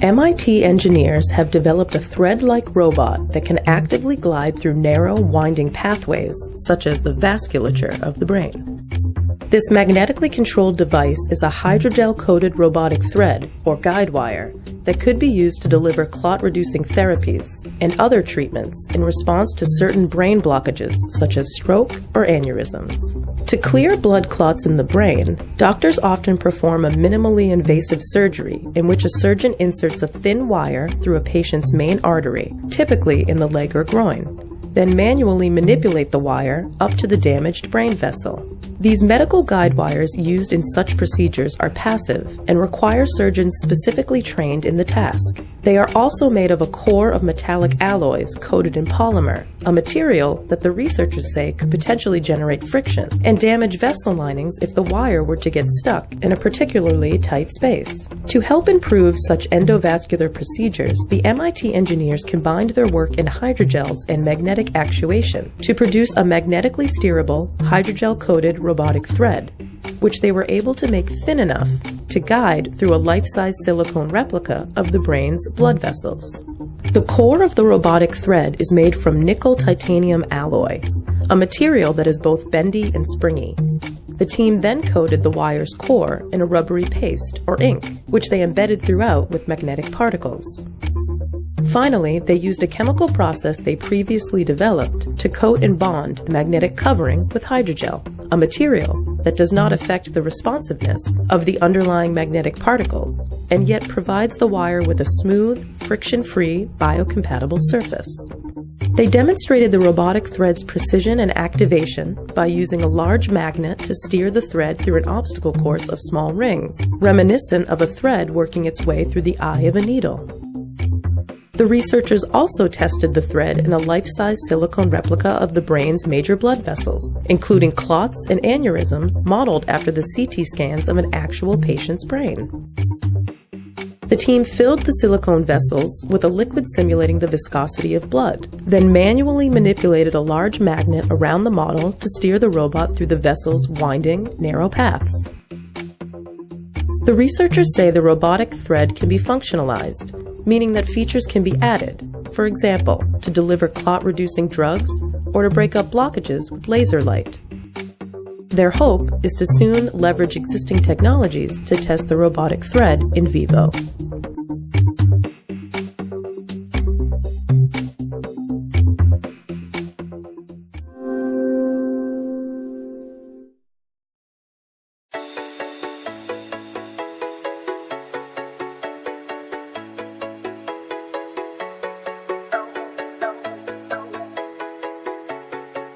MIT engineers have developed a thread-like robot that can actively glide through narrow, winding pathways, such as the vasculature of the brain. This magnetically controlled device is a hydrogel-coated robotic thread, or guide wire, that could be used to deliver clot-reducing therapies and other treatments in response to certain brain blockages, such as stroke or aneurysms. To clear blood clots in the brain, doctors often perform a minimally invasive surgery in which a surgeon inserts a thin wire through a patient's main artery, typically in the leg or groin, then manually manipulate the wire up to the damaged brain vessel. These medical guide wires used in such procedures are passive and require surgeons specifically trained in the task. They are also made of a core of metallic alloys coated in polymer, a material that the researchers say could potentially generate friction and damage vessel linings if the wire were to get stuck in a particularly tight space. To help improve such endovascular procedures, the MIT engineers combined their work in hydrogels and magnetic actuation to produce a magnetically steerable, hydrogel-coated robotic thread, which they were able to make thin enough to guide through a life-size silicone replica of the brain's blood vessels. The core of the robotic thread is made from nickel titanium alloy, a material that is both bendy and springy. The team then coated the wire's core in a rubbery paste, or ink, which they embedded throughout with magnetic particles. Finally, they used a chemical process they previously developed to coat and bond the magnetic covering with hydrogel, a material that does not affect the responsiveness of the underlying magnetic particles, and yet provides the wire with a smooth, friction-free, biocompatible surface. They demonstrated the robotic thread's precision and activation by using a large magnet to steer the thread through an obstacle course of small rings, reminiscent of a thread working its way through the eye of a needle. The researchers also tested the thread in a life-size silicone replica of the brain's major blood vessels, including clots and aneurysms modeled after the CT scans of an actual patient's brain. The team filled the silicone vessels with a liquid simulating the viscosity of blood, then manually manipulated a large magnet around the model to steer the robot through the vessel's winding, narrow paths. The researchers say the robotic thread can be functionalized, meaning that features can be added, for example, to deliver clot-reducing drugs or to break up blockages with laser light. Their hope is to soon leverage existing technologies to test the robotic thread in vivo.